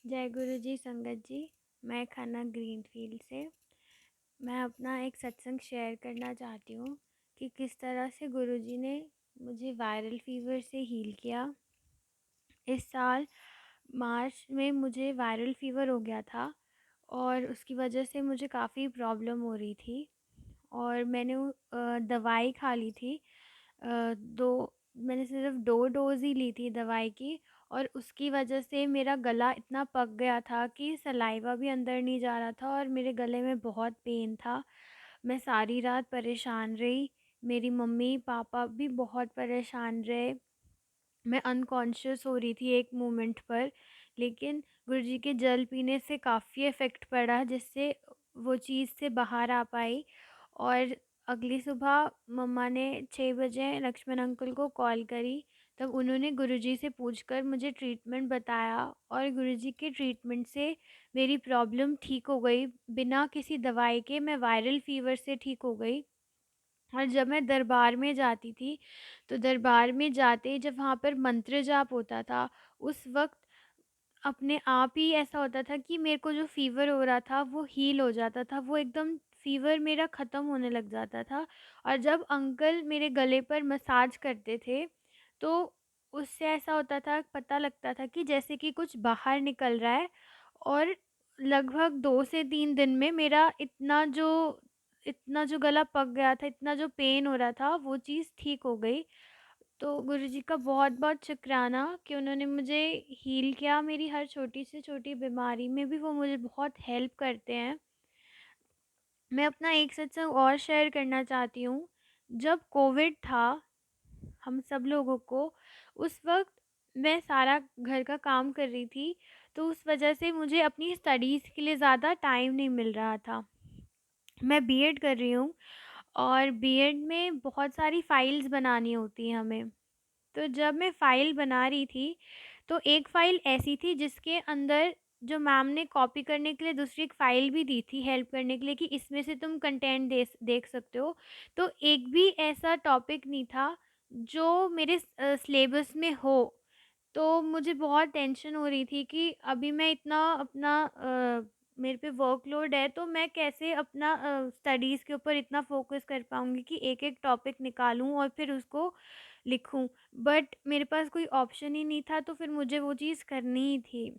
जय गुरु जी संगत जी। मैं खन्ना ग्रीनफील्ड से मैं अपना एक सत्संग शेयर करना चाहती हूँ कि किस तरह से गुरु जी ने मुझे वायरल फीवर से हील किया। इस साल मार्च में मुझे वायरल फीवर हो गया था और उसकी वजह से मुझे काफ़ी प्रॉब्लम हो रही थी और मैंने दवाई खा ली थी। दो मैंने सिर्फ 2 डोज़ ही ली थी दवाई की और उसकी वजह से मेरा गला इतना पक गया था कि सलाइवा भी अंदर नहीं जा रहा था और मेरे गले में बहुत पेन था। मैं सारी रात परेशान रही, मेरी मम्मी-पापा भी बहुत परेशान रहे। मैं अनकॉन्शियस हो रही थी एक मोमेंट पर, लेकिन गुरुजी के जल पीने से काफ़ी इफ़ेक्ट पड़ा जिससे वो चीज़ से बाहर आ पाई। और अगली सुबह मम्मा ने 6 बजे लक्ष्मण अंकल को कॉल करी, तब उन्होंने गुरुजी से पूछकर मुझे ट्रीटमेंट बताया और गुरुजी के ट्रीटमेंट से मेरी प्रॉब्लम ठीक हो गई। बिना किसी दवाई के मैं वायरल फ़ीवर से ठीक हो गई। और जब मैं दरबार में जाती थी, तो दरबार में जाते ही जब वहाँ पर मंत्र जाप होता था, उस वक़्त अपने आप ही ऐसा होता था कि मेरे को जो फ़ीवर हो रहा था, वो हील हो जाता था। वो एकदम फ़ीवर मेरा ख़त्म होने लग जाता था। और जब अंकल मेरे गले पर मसाज करते थे, तो उससे ऐसा होता था, पता लगता था कि जैसे कि कुछ बाहर निकल रहा है। और लगभग 2 से 3 दिन में मेरा इतना जो गला पक गया था, इतना जो पेन हो रहा था, वो चीज़ ठीक हो गई। तो गुरुजी का बहुत-बहुत शुक्राना कि उन्होंने मुझे हील किया। मेरी हर छोटी से छोटी बीमारी में भी वो मुझे बहुत हेल्प करते हैं। मैं अपना एक सत्संग और शेयर करना चाहती हूँ। जब कोविड था, हम सब लोगों को, उस वक़्त मैं सारा घर का काम कर रही थी, तो उस वजह से मुझे अपनी स्टडीज़ के लिए ज़्यादा टाइम नहीं मिल रहा था। मैं बीएड कर रही हूँ और बीएड में बहुत सारी फ़ाइल्स बनानी होती हैं हमें। तो जब मैं फ़ाइल बना रही थी, तो एक फ़ाइल ऐसी थी जिसके अंदर जो मैम ने कॉपी करने के लिए दूसरी एक फ़ाइल भी दी थी हेल्प करने के लिए कि इसमें से तुम कंटेंट देख सकते हो। तो एक भी ऐसा टॉपिक नहीं था जो मेरे सिलेबस में हो। तो मुझे बहुत टेंशन हो रही थी कि अभी मैं इतना अपना मेरे पे वर्कलोड है, तो मैं कैसे अपना स्टडीज़ के ऊपर इतना फ़ोकस कर पाऊँगी कि एक-एक टॉपिक निकालूँ और फिर उसको लिखूँ। बट मेरे पास कोई ऑप्शन ही नहीं था, तो फिर मुझे वो चीज़ करनी ही थी।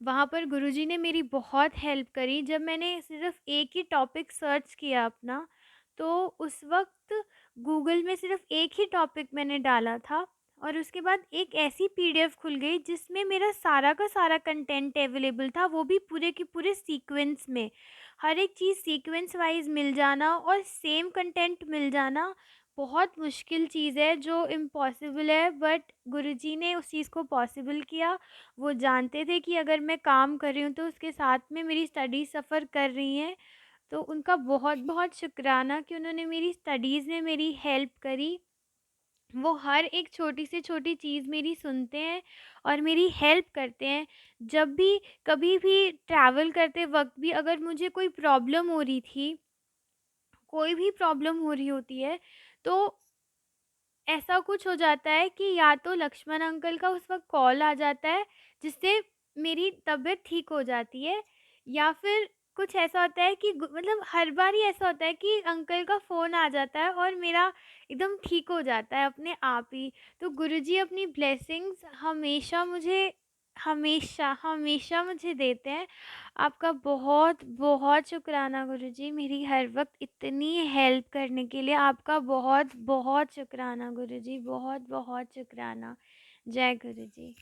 वहाँ पर गुरुजी ने मेरी बहुत हेल्प करी। जब मैंने सिर्फ़ एक ही टॉपिक सर्च किया अपना, तो उस वक़्त गूगल में सिर्फ़ एक ही टॉपिक मैंने डाला था और उसके बाद एक ऐसी पीडीएफ खुल गई जिसमें मेरा सारा का सारा कंटेंट अवेलेबल था, वो भी पूरे के पूरे सीक्वेंस में। हर एक चीज़ सीक्वेंस वाइज़ मिल जाना और सेम कंटेंट मिल जाना बहुत मुश्किल चीज़ है, जो इम्पॉसिबल है, बट गुरुजी ने उस चीज़ को पॉसिबल किया। वो जानते थे कि अगर मैं काम कर रही हूँ तो उसके साथ में मेरी स्टडीज़ सफ़र कर रही हैं। तो उनका बहुत-बहुत शुक्राना कि उन्होंने मेरी स्टडीज़ में मेरी हेल्प करी। वो हर एक छोटी से छोटी चीज़ मेरी सुनते हैं और मेरी हेल्प करते हैं। जब भी कभी भी ट्रैवल करते वक़्त भी अगर मुझे कोई प्रॉब्लम हो रही थी, कोई भी प्रॉब्लम हो रही होती है, तो ऐसा कुछ हो जाता है कि या तो लक्ष्मण अंकल का उस वक़्त कॉल आ जाता है, जिससे मेरी तबीयत ठीक हो जाती है, या फिर कुछ ऐसा होता है कि मतलब हर बार ही ऐसा होता है कि अंकल का फ़ोन आ जाता है और मेरा एकदम ठीक हो जाता है अपने आप ही। तो गुरुजी अपनी ब्लेसिंग्स हमेशा मुझे देते हैं। आपका बहुत-बहुत शुक्राना गुरुजी, मेरी हर वक़्त इतनी हेल्प करने के लिए आपका बहुत-बहुत शुक्राना गुरुजी, बहुत-बहुत शुक्राना। जय गुरुजी।